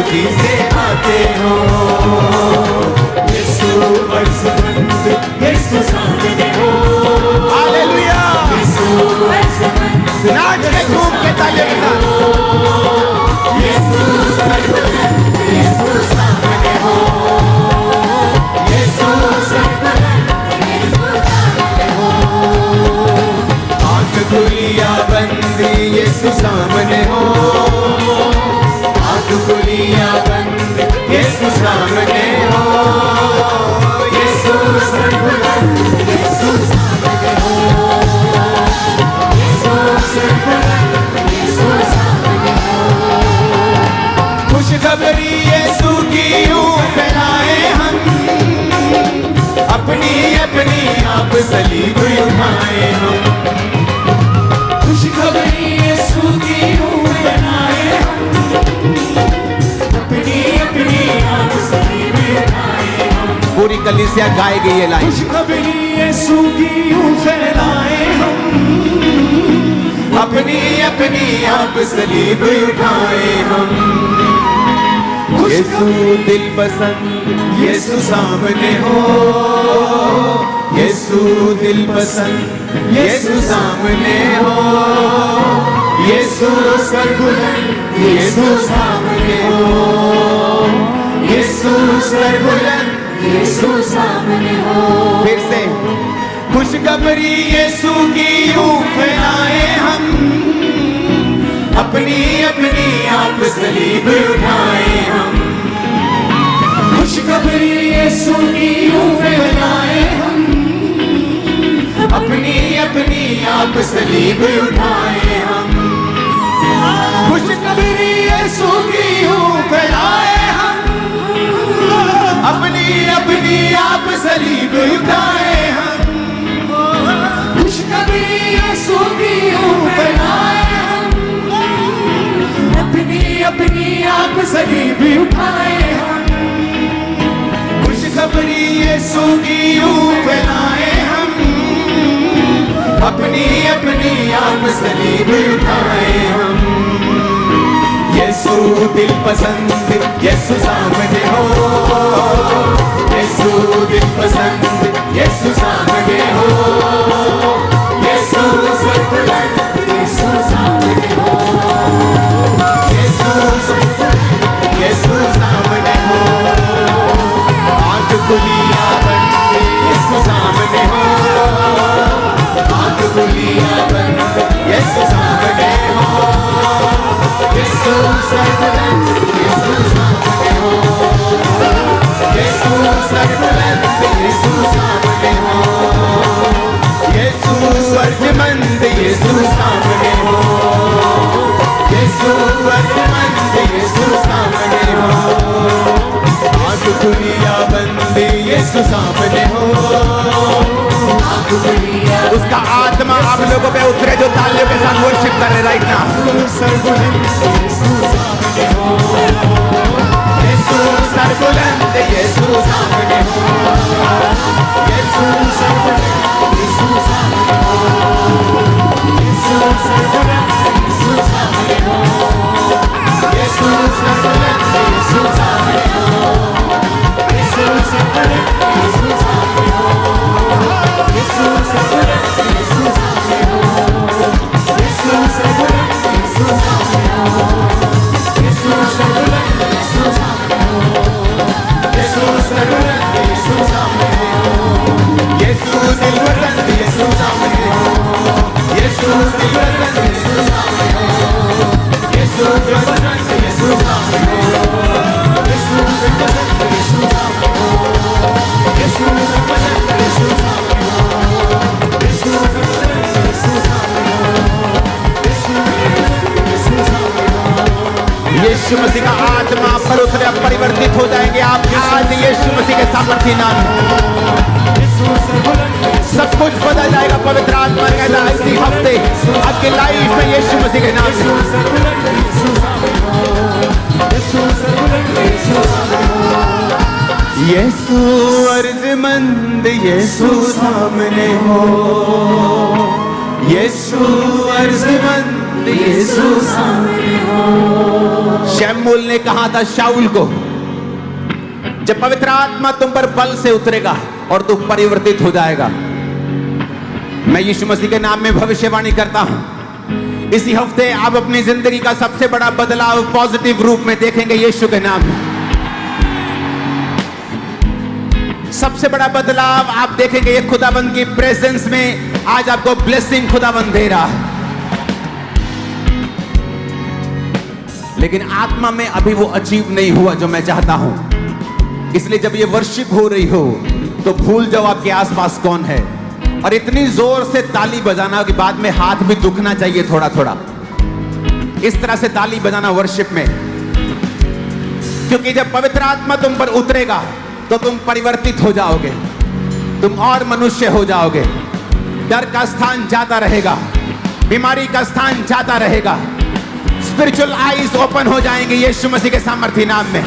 खुशी से आते हो। यीशु अर्जमंद, यीशु सामने हो। हालेलुया। यीशु अर्जमंद, नाच के झूम के ताली बजा। यीशु सर्वबलंद, यीशु सामने हो। यीशु सर्वबलंद, यीशु सामने हो। आँख खुली या बंद, यीशु सामने हो। आँख खुली या बंद, यीशु सामने हो। यीशु सर्वबलंद, यीशु सामने हो। यीशु सर्वबलंद, यीशु सामने हो। खुशखबरी यीशु की यूं फैलाए हम, अपनी अपनी आप सलीब उठाए हम। खुशखबरी यीशु की यूं फैलाए हम, अपनी अपनी आप सलीब उठाए हम। पूरी कलीसिया गाएगी ये लाइन। खुशखबरी यीशु की यूं फैलाए हम, अपनी अपनी आप सलीब उठाए हम। यीशु दिल पसंद, यीशु सामने हो। यीशु दिल पसंद, यीशु सामने हो। यीशु सर्वबुलंद, यीशु सामने हो। यीशु सर्वबुलंद, यीशु सामने हो। फिर से खुशखबरी यीशु की यूं फैलाए हम, अपनी अपनी आप सलीब उठाए हम। खुशखबरी यीशु की यूं फैलाए हम, अपनी अपनी आप सलीब उठाए हम। खुशखबरी यीशु की यूं फैलाए हम, अपनी अपनी आप सलीब उठाए हम। खुशखबरी यीशु की यूं फैलाए हम, अपनी अपनी आप सलीब उठाए हम। खुशखबरी यीशु की यूं फैलाए हम, अपनी अपनी आप सलीब उठाए हम। यीशु दिल पसंद, यीशु सामने हो। यीशु दिल पसंद, यीशु सामने हो। यीशु सर्वबुलंद, यीशु सामने हो। यीशु सर्वबुलंद, यीशु सामने हो। आँख खुली या बंद, यीशु सामने हो। आँख खुली या बंद, यीशु सामने हो। यीशु सर्वबुलंद, यीशु सामने हो। यीशु सर्वबुलंद, यीशु सामने हो। यीशु अर्जमंद, यीशु सामने हो। यीशु अर्जमंद, यीशु सामने हो। आँख खुली या बंद, यीशु सामने हो। आँख खुली या बंद, उसका आत्मा आप लोगों पे उतरे जो तालियों के साथ वर्शिप कर रहे राइट नाउ। सर्वबुलंद, यीशु सामने हो। यीशु सर्वबुलंद, यीशु सामने हो। यीशु सर्वबुलंद, यीशु सामने हो। यीशु सर्वबुलंद, यीशु सामने हो। यीशु सर्वबुलंद, यीशु सामने हो। यीशु सर्वबुलंद, यीशु सामने हो। यीशु सर्वबुलंद, यीशु सामने हो। यीशु सर्वबुलंद, यीशु सामने हो। यीशु सर्वबुलंद, यीशु सामने हो। यीशु सर्वबुलंद, यीशु सामने हो। यीशु सर्वबुलंद, यीशु सामने हो। यीशु सर्वबुलंद, यीशु सामने हो। यीशु सर्वबुलंद, यीशु सामने हो। यीशु सर्वबुलंद, यीशु सामने हो। यीशु सर्वबुलंद, यीशु सामने हो। यीशु सर्वबुलंद, यीशु सामने हो। यीशु सर्वबुलंद, यीशु सामने हो। यीशु मसीह का आत्मा पर उतरे, अब परिवर्तित हो जाएंगे आप आज यीशु मसीह के सामर्थी नाम। सब कुछ बदल जाएगा। पवित्र आत्मा कहता है इसी हफ्ते आपकी लाइफ में यीशु मसीह के नाम से। यीशु अर्जमंद, यीशु सामने हो। यीशु अर्जमंद यीशु सामने हो। शमूएल ने कहा था शाऊल को, जब पवित्र आत्मा तुम पर बल से उतरेगा और तू परिवर्तित हो जाएगा। मैं यीशु मसीह के नाम में भविष्यवाणी करता हूं, इसी हफ्ते आप अपनी जिंदगी का सबसे बड़ा बदलाव पॉजिटिव रूप में देखेंगे यीशु के नाम में। सबसे बड़ा बदलाव आप देखेंगे ये खुदाबंद की प्रेजेंस में। आज आपको ब्लेसिंग खुदाबंद दे रहा है, लेकिन आत्मा में अभी वो अचीव नहीं हुआ जो मैं चाहता हूं। इसलिए जब ये वर्शिप हो रही हो तो भूल जाओ आपके आसपास कौन है, और इतनी जोर से ताली बजाना कि बाद में हाथ भी दुखना चाहिए थोड़ा थोड़ा। इस तरह से ताली बजाना वर्शिप में, क्योंकि जब पवित्र आत्मा तुम पर उतरेगा तो तुम परिवर्तित हो जाओगे, तुम और मनुष्य हो जाओगे। डर का स्थान जाता रहेगा, बीमारी का स्थान जाता रहेगा, स्पिरिचुअल आईज ओपन हो जाएंगे यीशु मसीह के सामर्थी नाम में।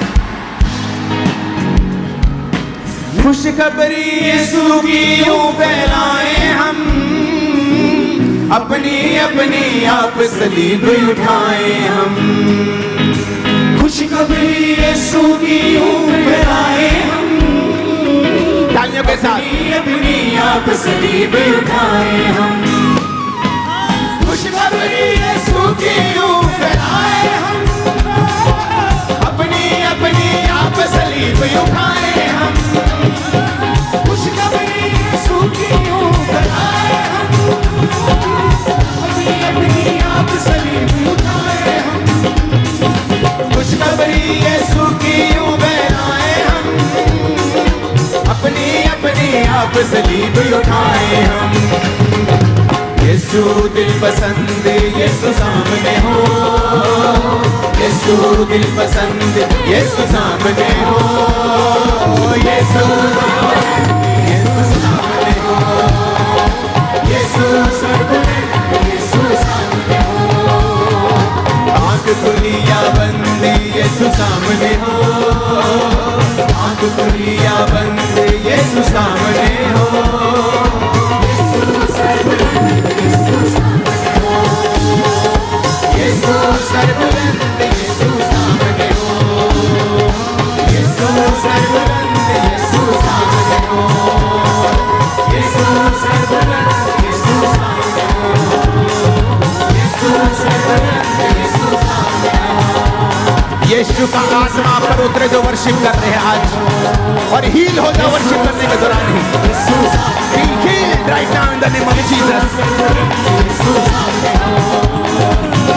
खुशखबरी यीशु की यूं फैलाएं हम, अपनी अपनी आप सलीब उठाएं हम। खुशखबरी यीशु की यूं फैलाएं हम, तालियों के साथ अपनी आप सलीब उठाएं हम। खुशखबरी यीशु की यूं फैलाएं हम, अपनी अपनी आप सलीब उठाएं हम। खुशखबरी यीशु की यूं फैलाएं हम, अपनी अपनी आप सलीब उठाएं हम। खुशखबरी यीशु की यूं फैलाएं हम, अपनी अपनी आप सलीब उठाएं हम। यीशु दिल पसंद यीशु सामने हो, यीशु दिल पसंद यीशु सामने हो। यीशु सामने हो, यीशु सर्वव्यापी यीशु सामने हो। आंख खुली या बंद यीशु सामने हो, आंख खुली या बंद यीशु सामने हो। यीशु सर्वव्यापी यीशु सामने हो, यीशु सर्वव्यापी यीशु सामने हो। यीशु सर्वव्यापी यीशु सामने हो, यीशु सर्वव्यापी यीशु सामने हो। यीशु सर्वव्यापी यीशु सामने हो। यीशु का आत्मा आप पर उतरे जो वर्शिप कर रहे हैं आज, और हील हो जाओ वर्शिप करने के दौरान ही। Be healed right now in the name of Jesus. यीशु सामने हो,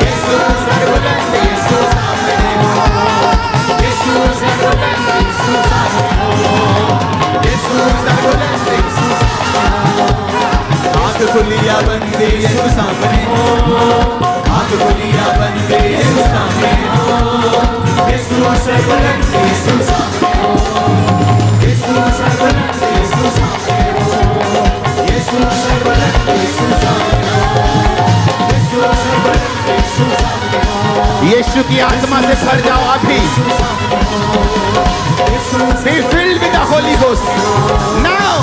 यीशु सर्वव्यापी यीशु सामने हो। यीशु सर्वव्यापी यीशु सामने हो, यीशु सर्वव्यापी यीशु सामने हो। आंख खुली या बंद यीशु सामने हो, आंख खुली या बंद यीशु सामने हो। यीशु सर्वव्यापी यीशु सामने हो, यीशु सर्वव्यापी यीशु सामने हो। यीशु सर्वव्यापी यीशु सामने हो, यीशु सर्वव्यापी यीशु सामने हो। यीशु की आत्मा से भर जाओ आप भी। Be filled with the Holy Ghost now.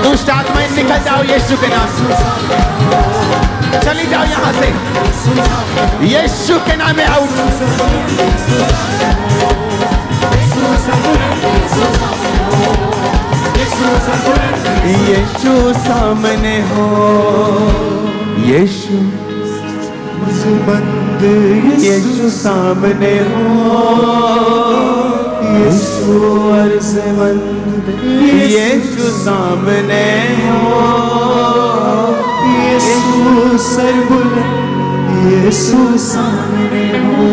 दुष्ट आत्माएं निकल जाओ यीशु के नाम से, चली जाओ यहां से यीशु के नाम में आउट। यीशु सामने हो, यीशु बंद यीशु सामने हो। यीशु अर्ज़मंद यीशु सामने हो। यीशु सर्वबुलंद यीशु सामने हो।